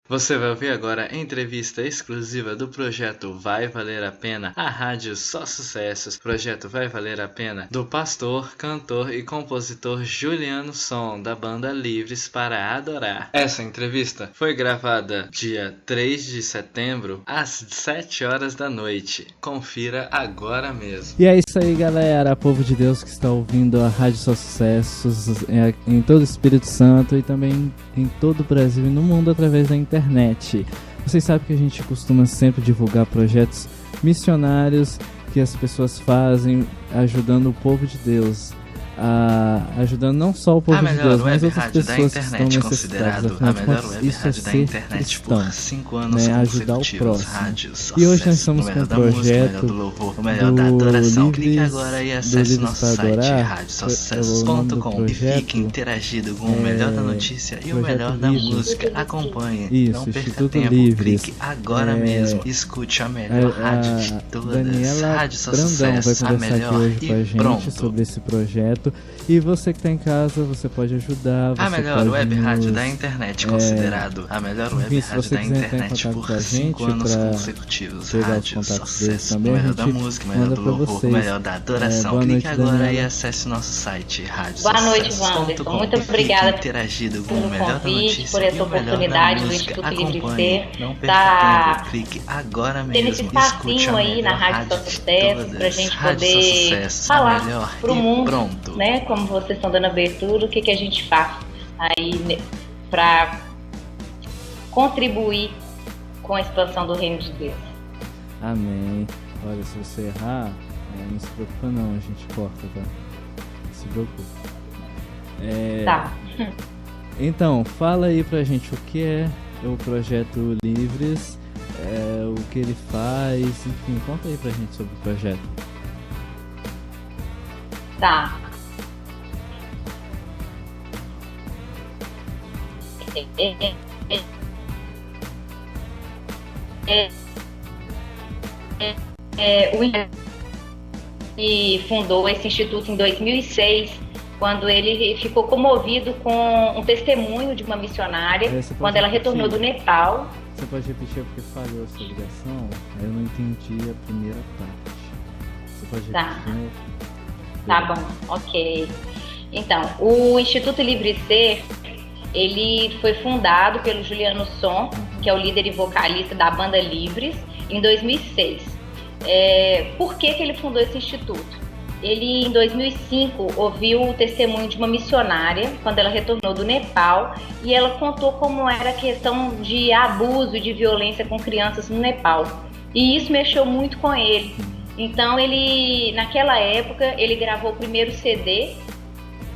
Você vai ouvir agora a entrevista exclusiva do projeto Vai Valer a Pena, a rádio Só Sucessos. Projeto Vai Valer a Pena, do pastor, cantor e compositor Juliano Som, da banda Livres para Adorar. Essa entrevista foi gravada dia 3 de setembro, às 7 horas da noite. Confira agora mesmo. E é isso aí, galera, povo de Deus que está ouvindo a rádio Só Sucessos em todo o Espírito Santo e também em todo o Brasil e no mundo através da internet. Vocês sabem que a gente costuma sempre divulgar projetos missionários que as pessoas fazem ajudando o povo de Deus, ajudando não só o povo de Deus, mas outras pessoas que estão necessitadas. Afinal de contas, isso é ser cristão, né? Ajudar o próximo. E hoje nós estamos com o projeto do Livres para Adorar, o nome do projeto, interagido com o melhor da notícia e o melhor da música. Acompanhe, isso, não perca Instituto tempo, Livres. clique agora mesmo, escute a melhor rádio de todas, Daniela Rádio Só Brandão vai Sucesso, a conversar aqui melhor hoje com a e gente pronto. sobre esse projeto. E você que está em casa, você pode ajudar. A você melhor pode web rádio nos- da internet, considerado a melhor web enfim, se rádio você da quiser entrar em internet contato por com a 5 gente anos pra consecutivos. pegar os Rádio contatos deles Sucesso, também, o a melhor da gente música, o melhor manda do pra louvor, o vocês. melhor da adoração. Boa Clique noite, agora Daniela. e acesse nosso site, rádio Boa noite, Wanderson. Muito obrigada interagido com o pelo melhor da convite, notícia por e essa o melhor da oportunidade do música. Instituto Livre Acompanhe, Ser não perca tá tempo, clique agora tendo mesmo, esse escute a espacinho aí na melhor Rádio Só de Sucesso todas. pra gente Rádio Só poder Sucesso, a falar melhor pro e mundo, pronto. né? Como vocês estão dando abertura, o que a gente faz aí para contribuir com a expansão do Reino de Deus. Amém. Olha, se você errar, não se preocupa não, a gente corta, tá? Não se preocupa. Tá. Então, fala aí pra gente o que é o Projeto Livres, o que ele faz, enfim, conta aí pra gente sobre o projeto. Tá. E fundou esse instituto em 2006, quando ele ficou comovido com um testemunho de uma missionária, Você pode quando ela retornou do repetir? Nepal. Você pode repetir porque falhou a sua ligação? Eu não entendi a primeira parte. Você pode Tá. repetir? de novo? Tá bom, ok. Então, o Instituto Livre Ser, ele foi fundado pelo Juliano Som, que é o líder e vocalista da banda Livres, em 2006. Por que ele fundou esse instituto? Ele, em 2005, ouviu o testemunho de uma missionária, quando ela retornou do Nepal, e ela contou como era a questão de abuso e de violência com crianças no Nepal. E isso mexeu muito com ele. Então, naquela época, ele gravou o primeiro CD,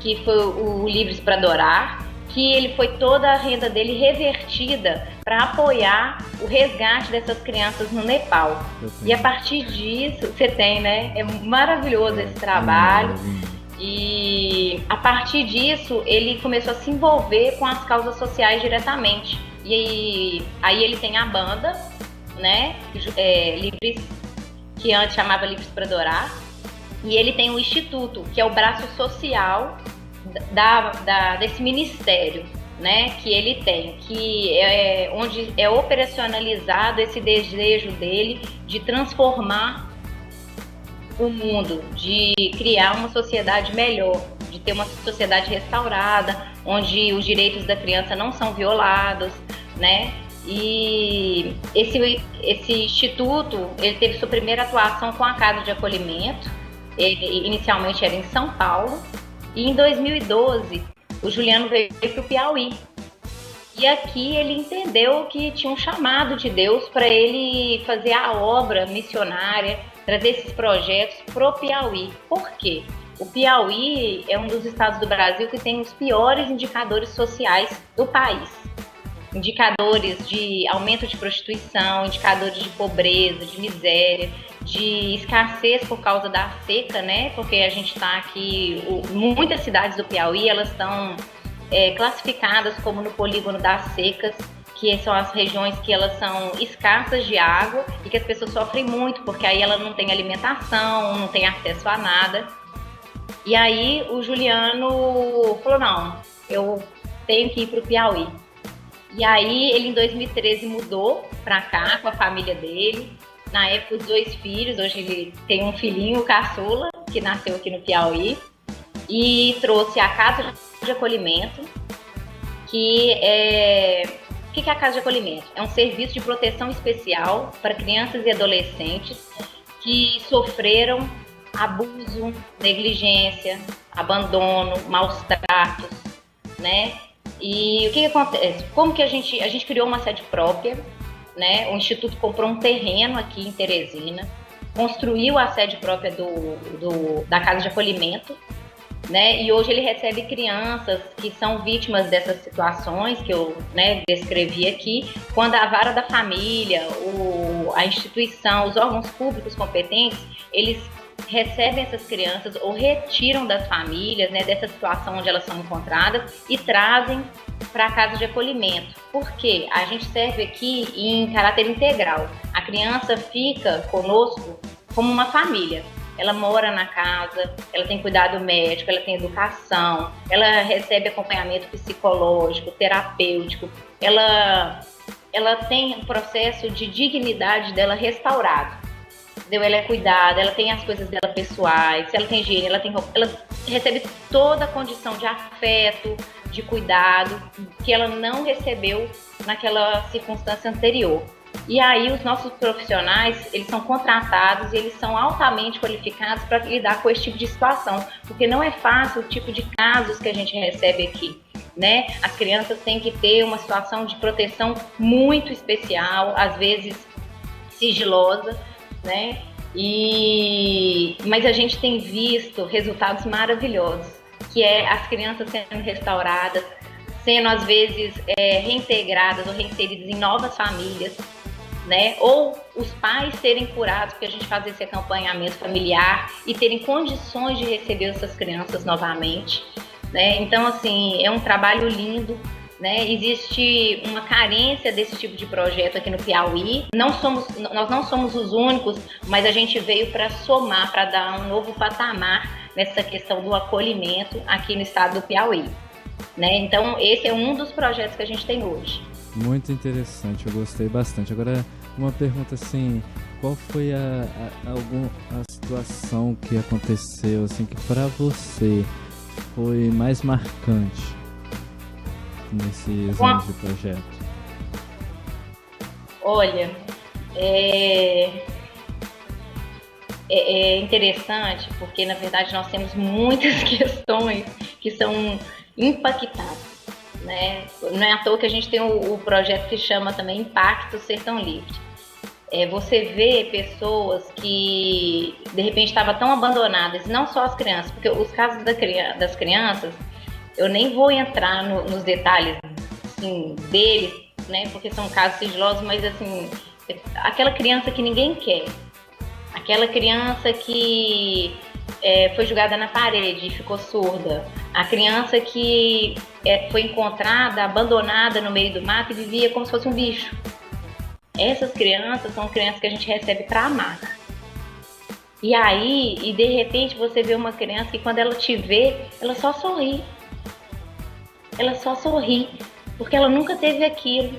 que foi o Livres para Adorar, que foi toda a renda dele revertida para apoiar o resgate dessas crianças no Nepal. E a partir disso, você tem, né? É maravilhoso esse trabalho. E a partir disso, ele começou a se envolver com as causas sociais diretamente. E aí ele tem a banda, né? Livres, que antes chamava Livres para Adorar. E ele tem o Instituto, que é o braço social desse ministério, né, que ele tem, que é onde é operacionalizado esse desejo dele de transformar o mundo, de criar uma sociedade melhor, de ter uma sociedade restaurada, onde os direitos da criança não são violados, né? E esse instituto, ele teve sua primeira atuação com a Casa de Acolhimento. Ele inicialmente era em São Paulo. E em 2012, o Juliano veio para o Piauí. E aqui ele entendeu que tinha um chamado de Deus para ele fazer a obra missionária, trazer esses projetos para o Piauí. Por quê? O Piauí é um dos estados do Brasil que tem os piores indicadores sociais do país. Indicadores de aumento de prostituição, indicadores de pobreza, de miséria, de escassez por causa da seca, né? Porque a gente está aqui, muitas cidades do Piauí, elas estão classificadas como no polígono das secas, que são as regiões que elas são escassas de água e que as pessoas sofrem muito, porque aí ela não tem alimentação, não tem acesso a nada. E aí o Juliano falou, não, eu tenho que ir para o Piauí. E aí ele em 2013 mudou para cá com a família dele. Na época os 2 filhos, hoje ele tem um filhinho, o caçula, que nasceu aqui no Piauí. E trouxe a Casa de Acolhimento, que é... O que é a Casa de Acolhimento? É um serviço de proteção especial para crianças e adolescentes que sofreram abuso, negligência, abandono, maus tratos, né? E o que acontece? Como que a gente criou uma sede própria, né? O Instituto comprou um terreno aqui em Teresina, construiu a sede própria da Casa de Acolhimento, né? E hoje ele recebe crianças que são vítimas dessas situações que eu, né, descrevi aqui, quando a vara da família, a instituição, os órgãos públicos competentes, eles recebem essas crianças ou retiram das famílias, né, dessa situação onde elas são encontradas e trazem para a Casa de Acolhimento. Por quê? A gente serve aqui em caráter integral. A criança fica conosco como uma família. Ela mora na casa, ela tem cuidado médico, ela tem educação, ela recebe acompanhamento psicológico, terapêutico, ela tem um processo de dignidade dela restaurado. Entendeu? Ela é cuidada, ela tem as coisas dela pessoais, ela tem higiene, ela recebe toda a condição de afeto, de cuidado, que ela não recebeu naquela circunstância anterior. E aí os nossos profissionais, eles são contratados e eles são altamente qualificados para lidar com esse tipo de situação, porque não é fácil o tipo de casos que a gente recebe aqui, né? As crianças têm que ter uma situação de proteção muito especial, às vezes sigilosa, né? Mas a gente tem visto resultados maravilhosos, que é as crianças sendo restauradas, sendo às vezes reintegradas ou reinseridas em novas famílias, né? Ou os pais serem curados, porque a gente faz esse acompanhamento familiar e terem condições de receber essas crianças novamente, né? Então, assim, é um trabalho lindo, né? Existe uma carência desse tipo de projeto aqui no Piauí. Nós não somos os únicos, mas a gente veio para somar, para dar um novo patamar nessa questão do acolhimento aqui no estado do Piauí, né? Então, esse é um dos projetos que a gente tem hoje. Muito interessante, eu gostei bastante. Agora, uma pergunta assim, qual foi a situação que aconteceu, assim, que para você foi mais marcante nesses anos de projeto? Olha, é interessante, porque na verdade nós temos muitas questões que são impactantes, né? Não é à toa que a gente tem o projeto que chama também Impacto Sertão Livre. Você vê pessoas que de repente estavam tão abandonadas, não só as crianças, porque os casos das crianças, eu nem vou entrar nos detalhes assim, deles, né? Porque são casos sigilosos, mas assim, aquela criança que ninguém quer, aquela criança que foi jogada na parede e ficou surda, a criança que foi encontrada, abandonada no meio do mato e vivia como se fosse um bicho. Essas crianças são crianças que a gente recebe para amar. E aí, de repente, você vê uma criança que quando ela te vê, ela só sorri. Ela só sorri, porque ela nunca teve aquilo.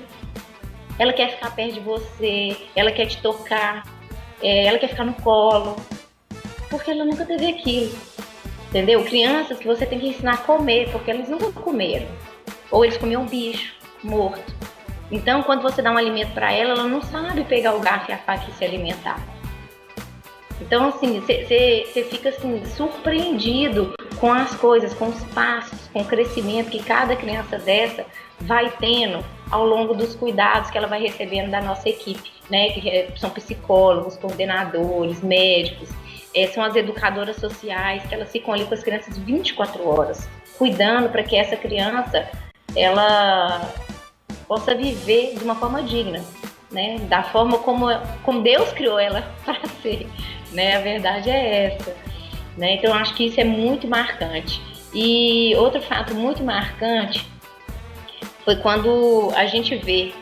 Ela quer ficar perto de você, ela quer te tocar, ela quer ficar no colo, porque ela nunca teve aquilo. Entendeu? Crianças que você tem que ensinar a comer, porque elas nunca comeram. Ou eles comiam bicho morto. Então, quando você dá um alimento para ela, ela não sabe pegar o garfo e a faca e se alimentar. Então, assim, você fica assim, surpreendido com as coisas, com os passos, com o crescimento que cada criança dessa vai tendo ao longo dos cuidados que ela vai recebendo da nossa equipe, né? Que são psicólogos, coordenadores, médicos, são as educadoras sociais, que elas ficam ali com as crianças 24 horas, cuidando para que essa criança, ela possa viver de uma forma digna, né? Da forma como Deus criou ela para ser, né? A verdade é essa, né? Então eu acho que isso é muito marcante. E outro fato muito marcante foi quando a gente vê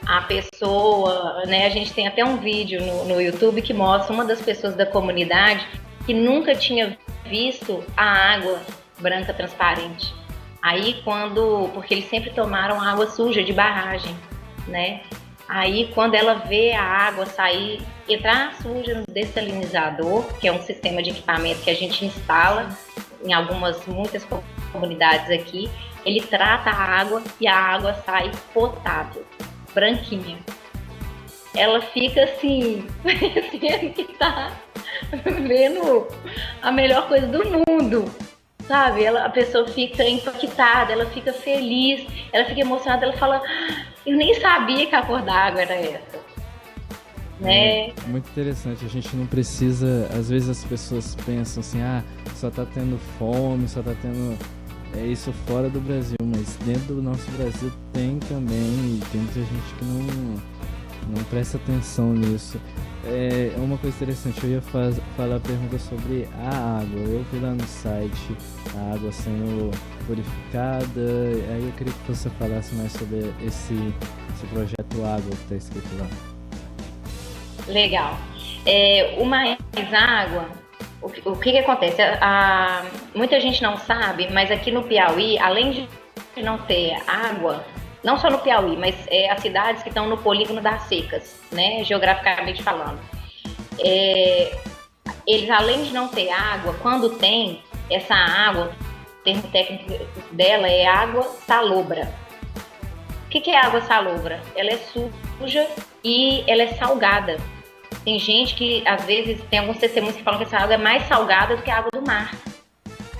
a pessoa, né? A gente tem até um vídeo no YouTube que mostra uma das pessoas da comunidade que nunca tinha visto a água branca transparente. Aí porque eles sempre tomaram água suja de barragem, né? Aí quando ela vê a água sair, entrar suja no dessalinizador, que é um sistema de equipamento que a gente instala em muitas comunidades aqui, ele trata a água e a água sai potável, branquinha. Ela fica assim, parecendo que tá vendo a melhor coisa do mundo, sabe? A pessoa fica impactada, ela fica feliz, ela fica emocionada, ela fala, eu nem sabia que a cor da água era essa, né? Muito interessante, a gente não precisa, às vezes as pessoas pensam assim, só tá tendo fome, só tá tendo isso fora do Brasil, mas dentro do nosso Brasil tem também, e tem muita gente que não presta atenção nisso. É uma coisa interessante, eu ia falar a pergunta sobre a água. Eu vi lá no site a água sendo purificada, aí eu queria que você falasse mais sobre esse projeto Água que está escrito lá. Legal. O Mais Água, o que acontece? Muita gente não sabe, mas aqui no Piauí, além de não ter água, não só no Piauí, mas as cidades que estão no polígono das secas, né, geograficamente falando. Eles, além de não ter água, quando tem essa água, o termo técnico dela é água salobra. O que é água salobra? Ela é suja e ela é salgada. Tem gente que, às vezes, tem alguns testemunhos que falam que essa água é mais salgada do que a água do mar.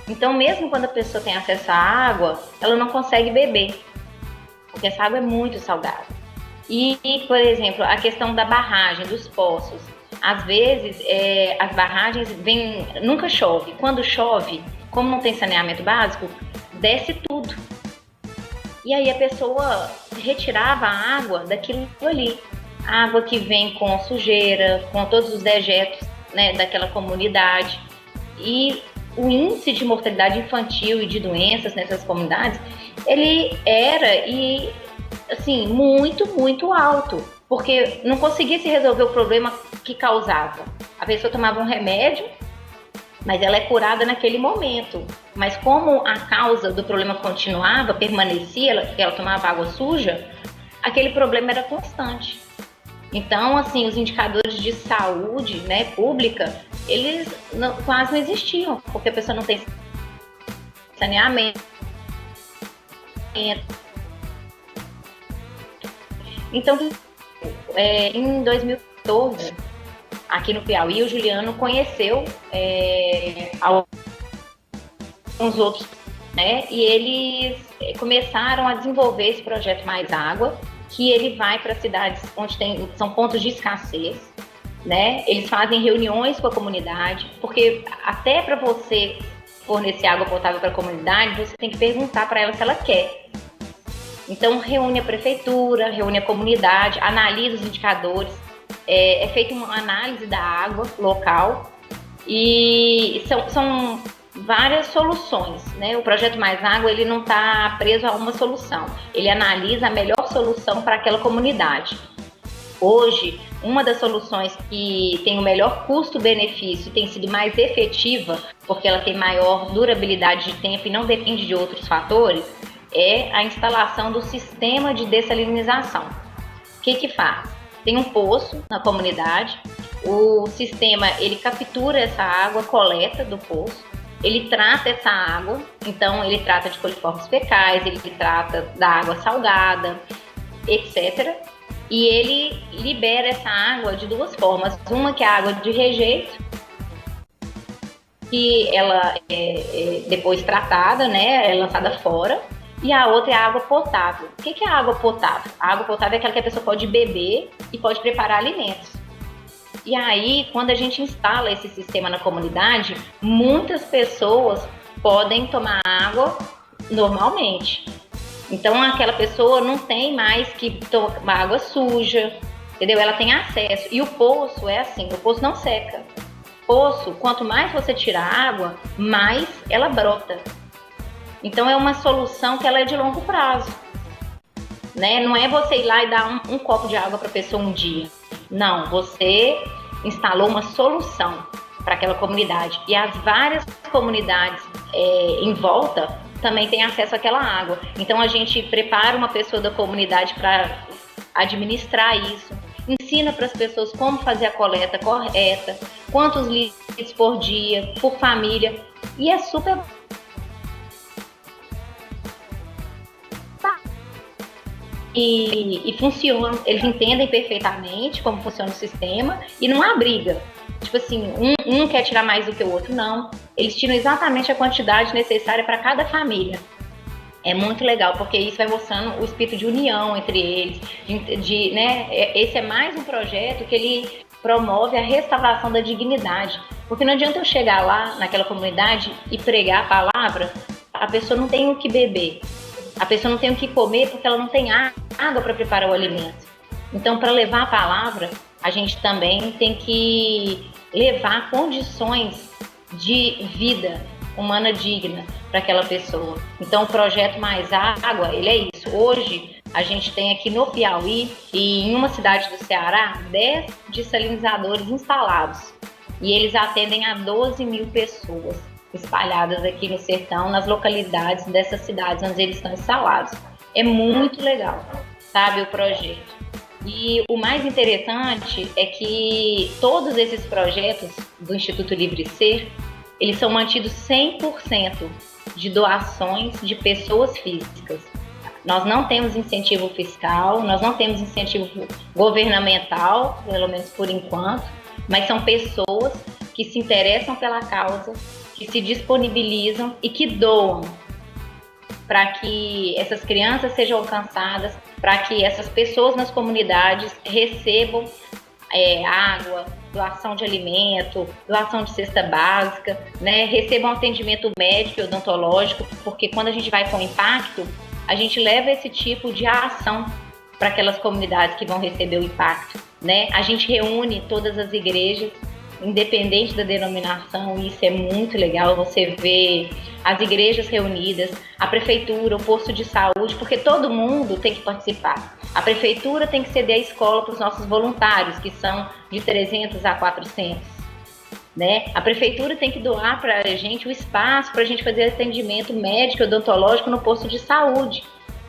Então, mesmo quando a pessoa tem acesso à água, ela não consegue beber, porque essa água é muito salgada. E, por exemplo, a questão da barragem, dos poços. Às vezes, as barragens nunca chove. Quando chove, como não tem saneamento básico, desce tudo. E aí a pessoa retirava a água daquilo ali. A água que vem com sujeira, com todos os dejetos, né, daquela comunidade. E o índice de mortalidade infantil e de doenças nessas comunidades, ele era, assim, muito, muito alto, porque não conseguia se resolver o problema que causava. A pessoa tomava um remédio, mas ela é curada naquele momento. Mas como a causa do problema continuava, permanecia, ela tomava água suja, aquele problema era constante. Então, assim, os indicadores de saúde, né, pública, eles quase não existiam, porque a pessoa não tem saneamento. Então, em 2014, aqui no Piauí, o Juliano conheceu alguns outros, né, e eles começaram a desenvolver esse projeto Mais Água, que ele vai para cidades onde são pontos de escassez, né? Eles fazem reuniões com a comunidade, porque até para você fornecer água potável para a comunidade, você tem que perguntar para ela se ela quer. Então, reúne a prefeitura, reúne a comunidade, analisa os indicadores, é feita uma análise da água local e são várias soluções, né? O projeto Mais Água, ele não está preso a uma solução, ele analisa a melhor solução para aquela comunidade. Hoje, uma das soluções que tem o melhor custo-benefício e tem sido mais efetiva, porque ela tem maior durabilidade de tempo e não depende de outros fatores, é a instalação do sistema de dessalinização. O que faz? Tem um poço na comunidade, o sistema ele captura essa água, coleta do poço, ele trata essa água, então ele trata de coliformes fecais, ele trata da água salgada, etc. E ele libera essa água de duas formas. Uma que é a água de rejeito, que ela é depois tratada, né, é lançada fora. E a outra é a água potável. O que é a água potável? A água potável é aquela que a pessoa pode beber e pode preparar alimentos. E aí, quando a gente instala esse sistema na comunidade, muitas pessoas podem tomar água normalmente. Então, aquela pessoa não tem mais que tomar água suja, entendeu? Ela tem acesso. E o poço é assim, o poço não seca. Poço, quanto mais você tira água, mais ela brota. Então, é uma solução que ela é de longo prazo, né? Não é você ir lá e dar um copo de água para a pessoa um dia. Não, você instalou uma solução para aquela comunidade. E as várias comunidades em volta também tem acesso àquela água. Então a gente prepara uma pessoa da comunidade para administrar isso, ensina para as pessoas como fazer a coleta correta, quantos litros por dia, por família, e é super e funciona, eles entendem perfeitamente como funciona o sistema e não há briga. Tipo assim, um quer tirar mais do que o outro, não. Eles tiram exatamente a quantidade necessária para cada família. É muito legal, porque isso vai mostrando o espírito de união entre eles. Né? Esse é mais um projeto que ele promove a restauração da dignidade. Porque não adianta eu chegar lá, naquela comunidade, e pregar a palavra, a pessoa não tem o que beber. A pessoa não tem o que comer porque ela não tem água para preparar o alimento. Então, para levar a palavra, a gente também tem que levar condições de vida humana digna para aquela pessoa. Então, o projeto Mais Água, ele é isso. Hoje, a gente tem aqui no Piauí e em uma cidade do Ceará, 10 dessalinizadores instalados. E eles atendem a 12 mil pessoas espalhadas aqui no sertão, nas localidades dessas cidades onde eles estão instalados. É muito legal, sabe, o projeto. E o mais interessante é que todos esses projetos do Instituto Livre Ser, eles são mantidos 100% de doações de pessoas físicas. Nós não temos incentivo fiscal, nós não temos incentivo governamental, pelo menos por enquanto, mas são pessoas que se interessam pela causa, que se disponibilizam e que doam para que essas crianças sejam alcançadas, para que essas pessoas nas comunidades recebam água, doação de alimento, doação de cesta básica, né? Recebam atendimento médico e odontológico, porque quando a gente vai com impacto, a gente leva esse tipo de ação para aquelas comunidades que vão receber o impacto, né? A gente reúne todas as igrejas, independente da denominação, e isso é muito legal, você vê as igrejas reunidas, a prefeitura, o posto de saúde, porque todo mundo tem que participar. A prefeitura tem que ceder a escola para os nossos voluntários, que são de 300 a 400. Né? A prefeitura tem que doar para a gente o espaço para a gente fazer atendimento médico e odontológico no posto de saúde.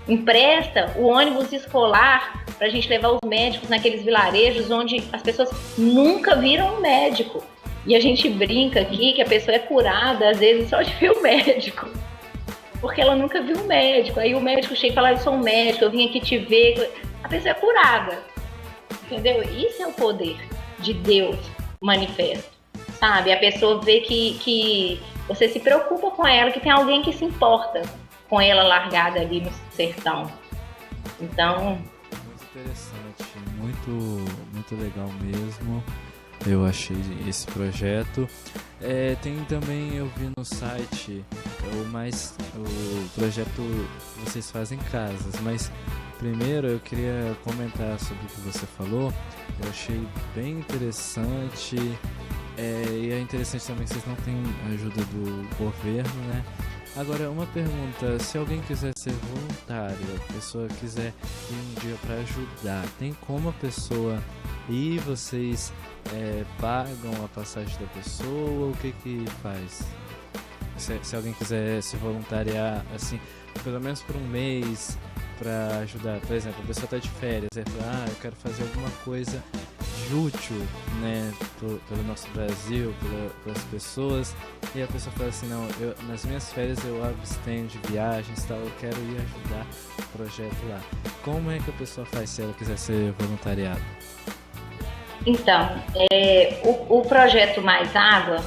Empresta o ônibus escolar para a gente levar os médicos naqueles vilarejos onde as pessoas nunca viram um médico. E a gente brinca aqui que a pessoa é curada, às vezes, só de ver o médico. Porque ela nunca viu um médico. Aí o médico chega e fala, eu sou um médico, eu vim aqui te ver. A pessoa é curada. Entendeu? Isso é o poder de Deus manifesto. Sabe? A pessoa vê que você se preocupa com ela, que tem alguém que se importa com ela largada ali no sertão. Então... Muito interessante, muito legal mesmo. Eu achei esse projeto. Tem também, eu vi no site, o projeto que vocês fazem em casas, mas primeiro eu queria comentar sobre o que você falou. Eu achei bem interessante. E é interessante também que vocês não têm ajuda do governo, né? Agora, uma pergunta, se alguém quiser ser voluntário, a pessoa quiser ir um dia para ajudar, tem como a pessoa ir? Vocês pagam a passagem da pessoa? O que faz? Se alguém quiser se voluntariar, assim, pelo menos por um mês, para ajudar, por exemplo, a pessoa está de férias, aí fala, eu quero fazer alguma coisa de útil, né, pelo nosso Brasil, pelas pessoas, e a pessoa fala assim, não, nas minhas férias eu abstenho de viagens, tal, eu quero ir ajudar o projeto lá. Como é que a pessoa faz se ela quiser ser voluntariado? Então, o projeto Mais Água,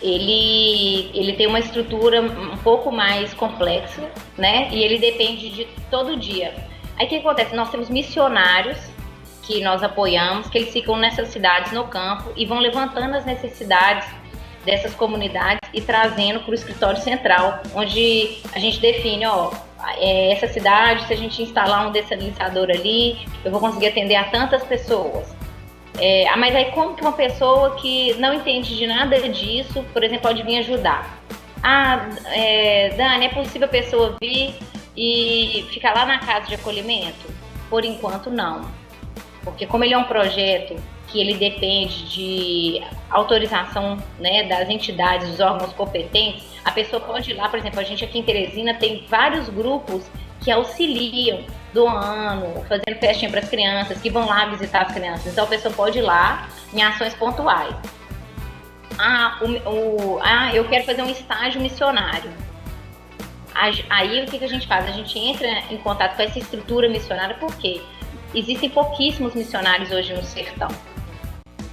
ele tem uma estrutura um pouco mais complexa, né? E ele depende de todo dia. Aí o que acontece? Nós temos missionários que nós apoiamos, que eles ficam nessas cidades no campo e vão levantando as necessidades dessas comunidades e trazendo para o escritório central, onde a gente define, essa cidade, se a gente instalar um dessalinizador ali, eu vou conseguir atender a tantas pessoas. Mas aí como que uma pessoa que não entende de nada disso, por exemplo, pode vir ajudar? Dani, é possível a pessoa vir e ficar lá na casa de acolhimento? Por enquanto não, porque como ele é um projeto que ele depende de autorização, né, das entidades, dos órgãos competentes, a pessoa pode ir lá, por exemplo, a gente aqui em Teresina tem vários grupos que auxiliam, doando, fazendo festinha para as crianças, que vão lá visitar as crianças. Então a pessoa pode ir lá em ações pontuais. Eu quero fazer um estágio missionário. Aí o que a gente faz? A gente entra em contato com essa estrutura missionária, porque existem pouquíssimos missionários hoje no sertão.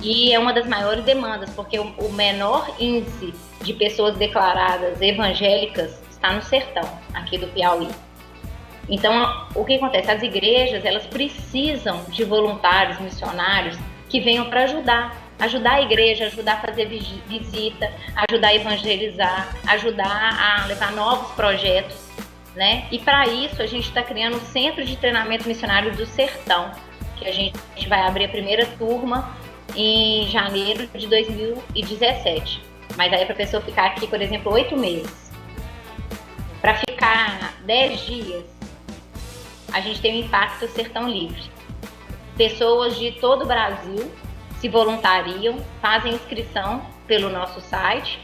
E é uma das maiores demandas, porque o menor índice de pessoas declaradas evangélicas está no sertão, aqui do Piauí. Então, o que acontece? As igrejas, elas precisam de voluntários missionários que venham para ajudar a igreja, ajudar a fazer visita, ajudar a evangelizar, ajudar a levar novos projetos, né? E para isso, a gente está criando o Centro de Treinamento Missionário do Sertão, que a gente vai abrir a primeira turma em janeiro de 2017. Mas aí é para a pessoa ficar aqui, por exemplo, 8 meses. Para ficar 10 dias, a gente tem o Impacto Sertão Livre. Pessoas de todo o Brasil se voluntariam, fazem inscrição pelo nosso site,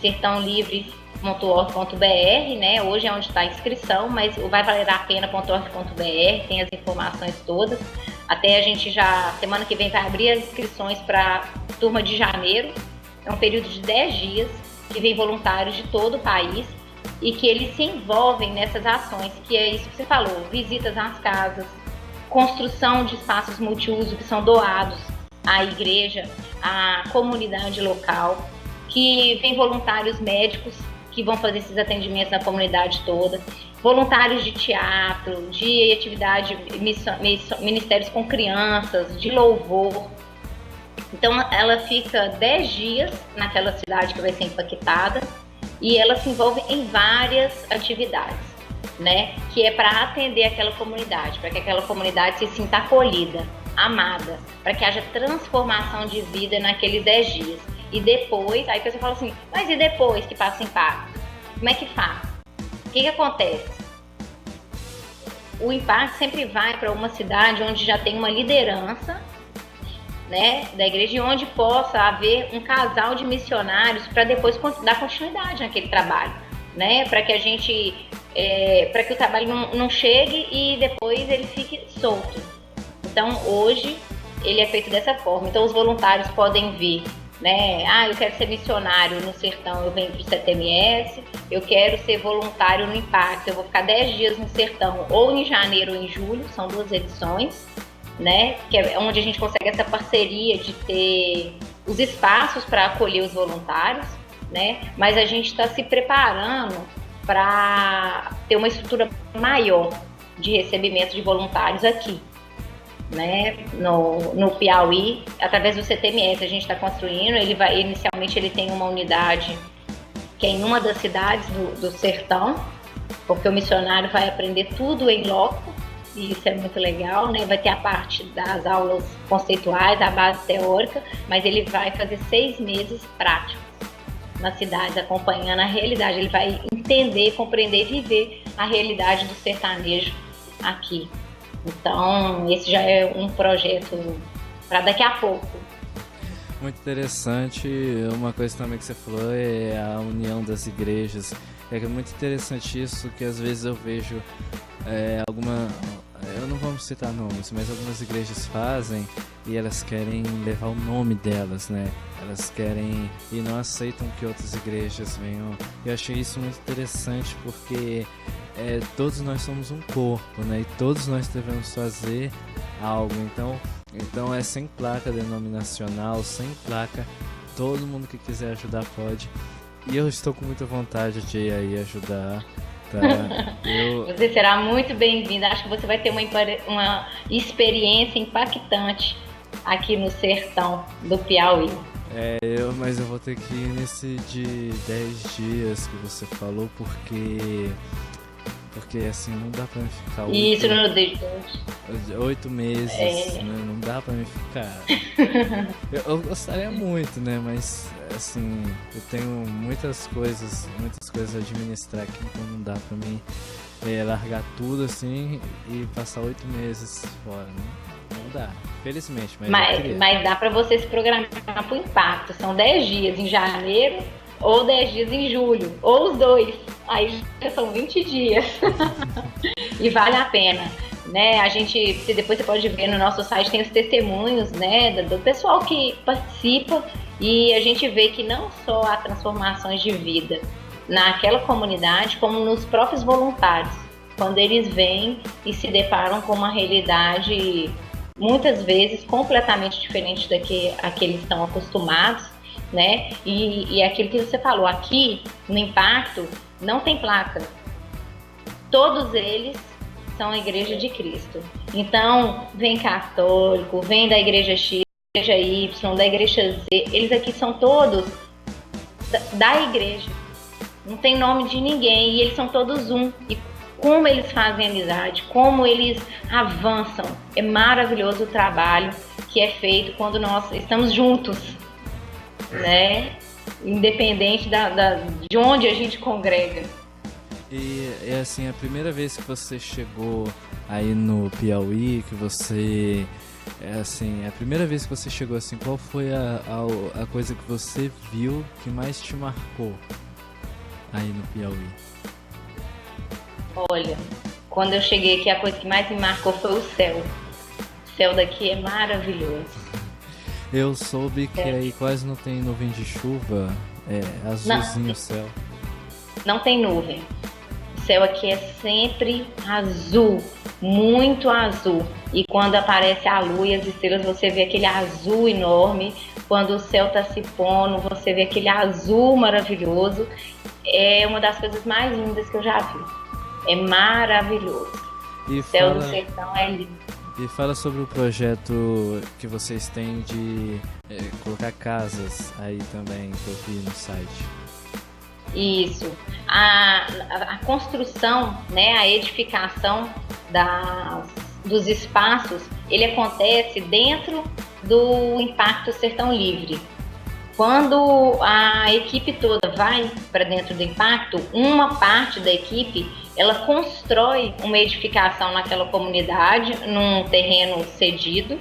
sertãolivre.org.br, né? Hoje é onde está a inscrição, mas o vaivalerapena.org.br tem as informações todas. Até a gente já, semana que vem, vai abrir as inscrições para a turma de janeiro. É um período de 10 dias que vem voluntários de todo o país e que eles se envolvem nessas ações, que é isso que você falou, visitas às casas, construção de espaços multiuso que são doados à igreja, à comunidade local, que vem voluntários médicos que vão fazer esses atendimentos na comunidade toda, voluntários de teatro, de atividade, ministérios com crianças, de louvor. Então ela fica 10 dias naquela cidade que vai ser impactada e ela se envolve em várias atividades, né? Que é para atender aquela comunidade, para que aquela comunidade se sinta acolhida, amada, para que haja transformação de vida naqueles 10 dias. E depois, aí a pessoa fala assim, mas e depois que passa o impacto? Como é que faz? O que acontece? O impacto sempre vai para uma cidade onde já tem uma liderança, né, da igreja, e onde possa haver um casal de missionários para depois dar continuidade naquele trabalho, né, para que a gente, para que o trabalho não chegue e depois ele fique solto. Então hoje ele é feito dessa forma. Então os voluntários podem vir, né, eu quero ser missionário no sertão, eu venho para o CTMS, eu quero ser voluntário no Impacto, eu vou ficar 10 dias no sertão, ou em janeiro ou em julho, são 2 edições, né, que é onde a gente consegue essa parceria de ter os espaços para acolher os voluntários, né, mas a gente está se preparando para ter uma estrutura maior de recebimento de voluntários aqui, né, no Piauí, através do CTMS a gente está construindo. Inicialmente ele tem uma unidade que é em uma das cidades do sertão, porque o missionário vai aprender tudo em loco, e isso é muito legal, né? Vai ter a parte das aulas conceituais, a base teórica, mas ele vai fazer 6 meses práticos na cidade, acompanhando a realidade. Ele vai entender, compreender e viver a realidade do sertanejo aqui. Então, esse já é um projeto para daqui a pouco. Muito interessante. Uma coisa também que você falou é a união das igrejas. É muito interessante isso, que às vezes eu vejo eu não vou citar nomes, mas algumas igrejas fazem e elas querem levar o nome delas, né? Elas querem e não aceitam que outras igrejas venham. Eu achei isso muito interessante porque todos nós somos um corpo, né? E todos nós devemos fazer algo. Então é sem placa denominacional, sem placa. Todo mundo que quiser ajudar pode. E eu estou com muita vontade de ir aí ajudar. Tá? Você será muito bem-vinda. Acho que você vai ter uma experiência impactante aqui no sertão do Piauí. Mas eu vou ter que ir nesse de 10 dias que você falou, porque assim, não dá pra me ficar 8 meses, né? Não dá pra me ficar. Eu gostaria muito, né? Mas assim, eu tenho muitas coisas a administrar aqui, então não dá pra mim largar tudo assim e passar 8 meses fora, né? Não dá, felizmente, mas dá para você se programar para o impacto. São 10 dias em janeiro ou 10 dias em julho, ou os dois. Aí já são 20 dias. E vale a pena. Né? A gente, depois você pode ver no nosso site, tem os testemunhos, né, do pessoal que participa, e a gente vê que não só há transformações de vida naquela comunidade, como nos próprios voluntários, quando eles vêm e se deparam com uma realidade muitas vezes completamente diferente da que eles estão acostumados, né? E aquilo que você falou, aqui no Impacto não tem placa, todos eles são a Igreja de Cristo. Então, vem católico, vem da Igreja X, da Igreja Y, da Igreja Z, eles aqui são todos da igreja. Não tem nome de ninguém e eles são todos um. E como eles fazem amizade, como eles avançam. É maravilhoso o trabalho que é feito quando nós estamos juntos, né? Independente de onde a gente congrega. E é assim, a primeira vez que você chegou aí no Piauí, que você... É assim, a primeira vez que você chegou assim, qual foi a coisa que você viu que mais te marcou aí no Piauí? Olha, quando eu cheguei aqui, a coisa que mais me marcou foi o céu. O céu daqui é maravilhoso. Eu soube que aí quase não tem nuvem de chuva, azulzinho o céu. Não tem nuvem. O céu aqui é sempre azul, muito azul. E quando aparece a lua e as estrelas, você vê aquele azul enorme. Quando o céu está se pondo, você vê aquele azul maravilhoso. É uma das coisas mais lindas que eu já vi. É maravilhoso. O céu do sertão é lindo. E fala sobre o projeto que vocês têm de colocar casas aí também, que eu vi no site. Isso. A construção, né, a edificação dos espaços, ele acontece dentro do Impacto Sertão Livre. Quando a equipe toda vai para dentro do Impacto, uma parte da equipe, ela constrói uma edificação naquela comunidade, num terreno cedido,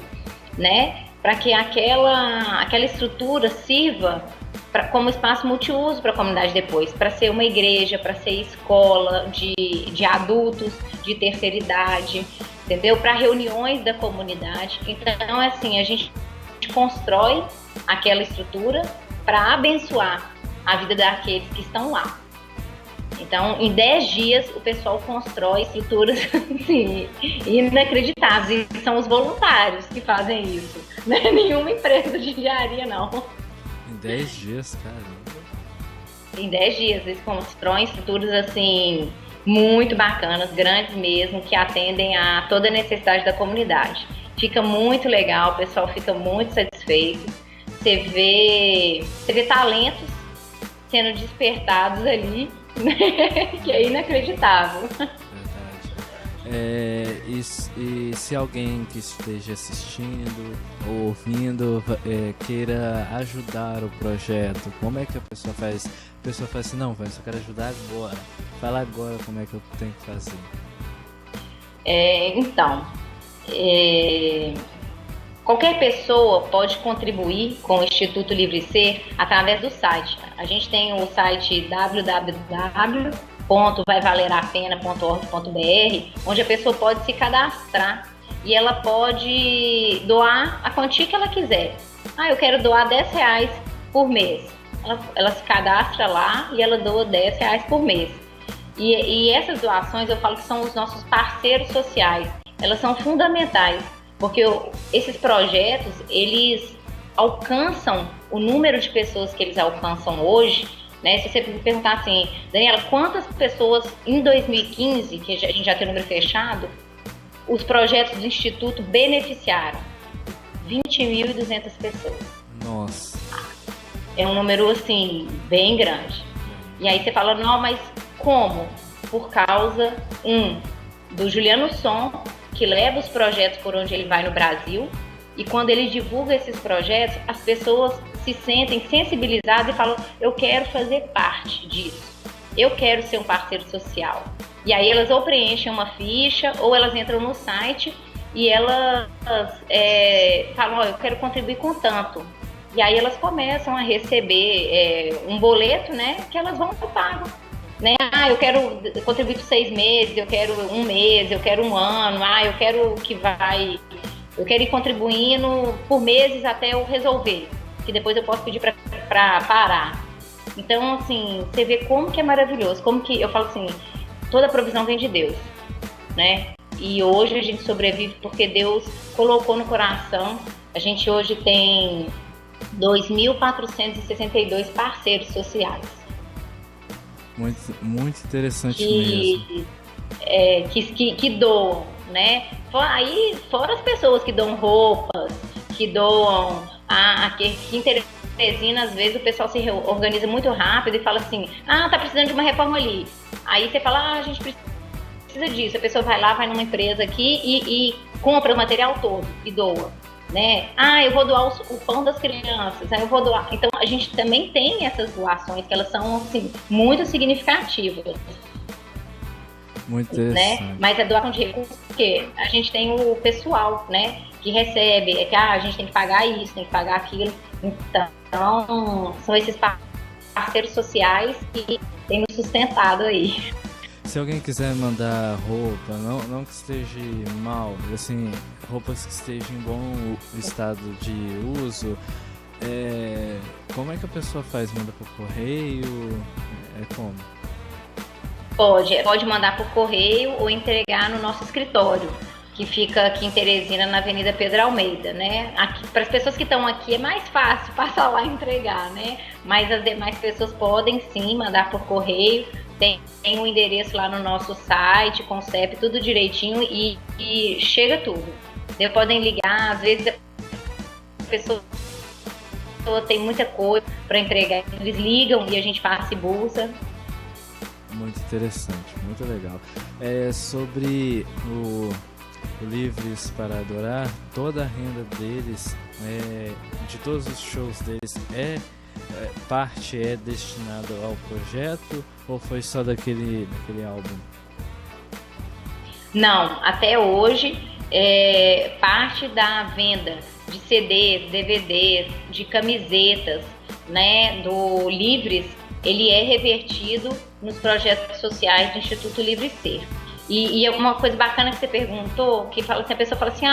né, para que aquela estrutura sirva como espaço multiuso para a comunidade depois, para ser uma igreja, para ser escola de adultos, de terceira idade, entendeu? Para reuniões da comunidade. Então, assim, a gente constrói aquela estrutura para abençoar a vida daqueles que estão lá. Então, em 10 dias, o pessoal constrói estruturas assim, inacreditáveis. E são os voluntários que fazem isso. Não é nenhuma empresa de engenharia, não. Em 10 dias, cara. Em 10 dias, eles constroem estruturas assim muito bacanas, grandes mesmo, que atendem a toda a necessidade da comunidade. Fica muito legal, o pessoal fica muito satisfeito. Você vê talentos sendo despertados ali, né? Que é inacreditável. E se alguém que esteja assistindo ou ouvindo queira ajudar o projeto, como é que a pessoa faz? A pessoa fala assim, não, eu só quero ajudar agora. Fala agora como é que eu tenho que fazer. Qualquer pessoa pode contribuir com o Instituto Livre Ser através do site. A gente tem o site www.vaivalerapena.org.br, onde a pessoa pode se cadastrar e ela pode doar a quantia que ela quiser. Eu quero doar R$10 por mês. Ela se cadastra lá e ela doa R$10 por mês. E essas doações, eu falo que são os nossos parceiros sociais. Elas são fundamentais, porque esses projetos, eles alcançam o número de pessoas que eles alcançam hoje, né? Se você me perguntar assim, Daniela, quantas pessoas em 2015, que a gente já tem o número fechado, os projetos do Instituto beneficiaram? 20.200 pessoas. Nossa. É um número, assim, bem grande. E aí você fala, não, mas como? Por causa, do Juliano Som, que leva os projetos por onde ele vai no Brasil, e quando ele divulga esses projetos, as pessoas se sentem sensibilizadas e falam, eu quero fazer parte disso, eu quero ser um parceiro social. E aí elas ou preenchem uma ficha, ou elas entram no site e elas falam, eu quero contribuir com tanto. E aí elas começam a receber um boleto, né, que elas vão e pagam. Né? Eu quero contribuir por 6 meses, eu quero 1 mês, eu quero 1 ano, eu quero ir contribuindo por meses até eu resolver, que depois eu posso pedir para parar. Então, assim, você vê como que é maravilhoso, como que, eu falo assim, toda provisão vem de Deus, né? E hoje a gente sobrevive porque Deus colocou no coração. A gente hoje tem 2.462 parceiros sociais. Muito interessante mesmo. Que doam, né? Aí, fora as pessoas que doam roupas, que doam aqui em Teresina, às vezes o pessoal se organiza muito rápido e fala assim, tá precisando de uma reforma ali. Aí você fala, a gente precisa disso. A pessoa vai lá, vai numa empresa aqui e compra o material todo e doa. Né? Eu vou doar o pão das crianças, eu vou doar. Então a gente também tem essas doações que elas são assim, muito significativas. Muito interessante. Né? Mas a doação de recursos, porque a gente tem o pessoal, né, que recebe, que a gente tem que pagar isso, tem que pagar aquilo. Então são esses parceiros sociais que têm nos sustentado aí. Se alguém quiser mandar roupa, não que esteja mal, assim, roupas que estejam em bom estado de uso, como é que a pessoa faz? Manda por correio? Como? Pode mandar por correio ou entregar no nosso escritório, que fica aqui em Teresina, na Avenida Pedro Almeida, né? Para as pessoas que estão aqui é mais fácil passar lá e entregar, né? Mas as demais pessoas podem sim mandar por correio. Tem um endereço lá no nosso site, com o CEP, tudo direitinho e chega tudo. Podem ligar, às vezes a pessoa tem muita coisa para entregar, eles ligam e a gente passa e busca. Muito interessante, muito legal. Sobre o Livres para Adorar, toda a renda deles, de todos os shows deles, parte é destinada ao projeto ou foi só daquele álbum? Não, até hoje parte da venda de CDs, DVDs, de camisetas, né, do Livres, ele é revertido nos projetos sociais do Instituto Livre Ser. E uma coisa bacana que você perguntou, que fala assim, a pessoa fala assim,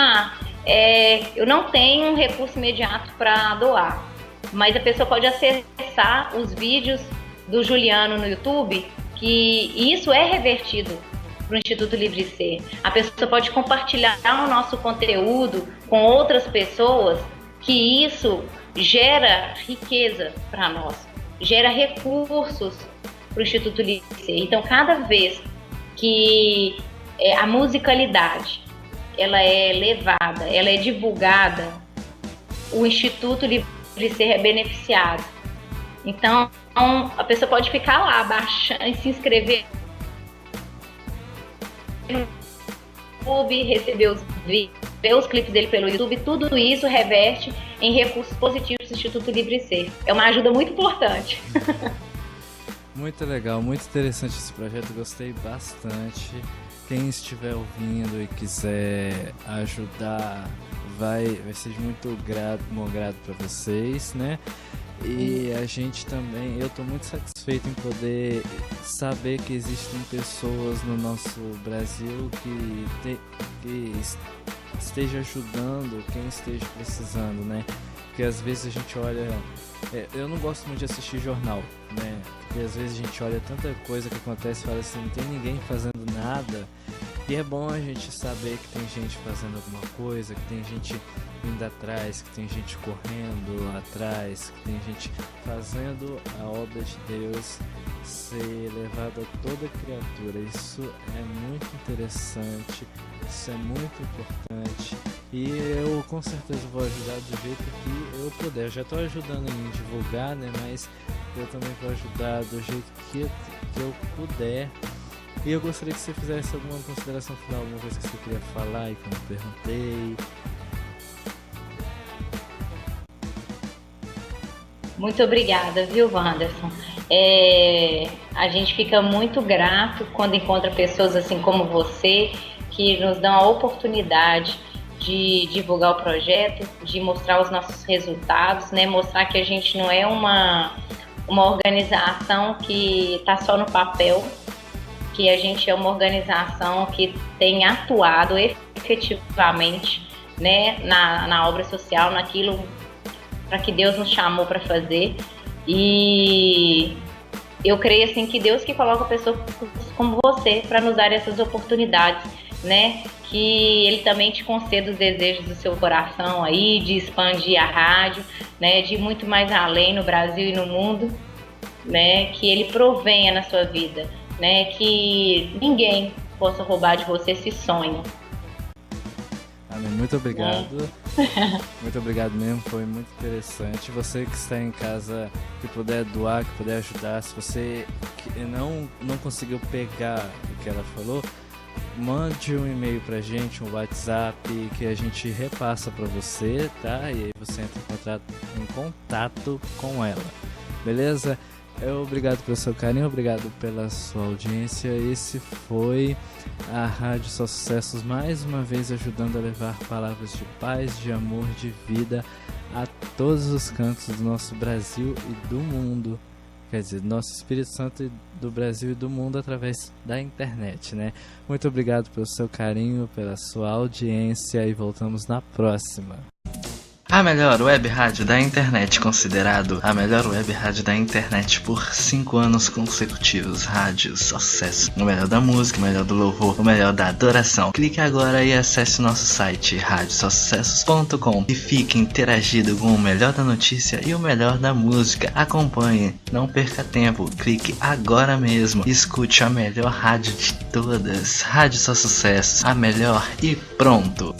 eu não tenho um recurso imediato para doar, mas a pessoa pode acessar os vídeos do Juliano no YouTube, que isso é revertido para o Instituto Livre Ser. A pessoa pode compartilhar o nosso conteúdo com outras pessoas, que isso gera riqueza para nós, gera recursos para o Instituto Livre Ser. Então, cada vez que a musicalidade ela é levada, ela é divulgada, o Instituto Livre Ser é beneficiado. Então, a pessoa pode ficar lá, baixar e se inscrever no YouTube, receber os vídeos, ver os clipes dele pelo YouTube, tudo isso reverte em recursos positivos do Instituto Livre Ser. É uma ajuda muito importante. Muito legal, muito interessante esse projeto, gostei bastante. Quem estiver ouvindo e quiser ajudar, vai ser de muito bom grado para vocês, né? E a gente também, eu estou muito satisfeito em poder saber que existem pessoas no nosso Brasil que esteja ajudando quem esteja precisando, né? Porque às vezes a gente olha, eu não gosto muito de assistir jornal, né? Porque às vezes a gente olha tanta coisa que acontece e fala assim, não tem ninguém fazendo nada. E é bom a gente saber que tem gente fazendo alguma coisa, que tem gente indo atrás, que tem gente correndo atrás, que tem gente fazendo a obra de Deus ser levada a toda criatura. Isso é muito interessante, isso é muito importante e eu com certeza vou ajudar do jeito que eu puder. Eu já estou ajudando em divulgar, né? Mas eu também vou ajudar do jeito que eu puder. E eu gostaria que você fizesse alguma consideração final, alguma coisa que você queria falar e que eu não perguntei. Muito obrigada, viu, Wanderson? A gente fica muito grato quando encontra pessoas assim como você, que nos dão a oportunidade de divulgar o projeto, de mostrar os nossos resultados, né? Mostrar que a gente não é uma organização que está só no papel, que a gente é uma organização que tem atuado efetivamente, né, na obra social, naquilo para que Deus nos chamou para fazer. E eu creio assim que Deus que coloca pessoas como você para nos dar essas oportunidades, né? Que Ele também te conceda os desejos do seu coração aí, de expandir a rádio, né? De ir muito mais além no Brasil e no mundo, né? Que Ele provenha na sua vida, né? Que ninguém possa roubar de você esse sonho. Amém. Muito obrigado. Muito obrigado mesmo, foi muito interessante. Você que está em casa, que puder doar, que puder ajudar, se você não conseguiu pegar o que ela falou, mande um e-mail pra gente, um WhatsApp, que a gente repassa pra você, tá? E aí você entra em contato com ela, beleza? Obrigado pelo seu carinho, obrigado pela sua audiência. Esse foi a Rádio Só Sucessos, mais uma vez ajudando a levar palavras de paz, de amor, de vida a todos os cantos do nosso Brasil e do mundo. Quer dizer, do nosso Espírito Santo do Brasil e do mundo através da internet, né? Muito obrigado pelo seu carinho, pela sua audiência e voltamos na próxima. A melhor web rádio da internet, considerado a melhor web rádio da internet por 5 anos consecutivos. Rádio Só Sucesso. O melhor da música, o melhor do louvor, o melhor da adoração. Clique agora e acesse o nosso site radiosossucessos.com e fique interagido com o melhor da notícia e o melhor da música. Acompanhe, não perca tempo, clique agora mesmo e escute a melhor rádio de todas. Rádio Só Sucessos, a melhor e pronto.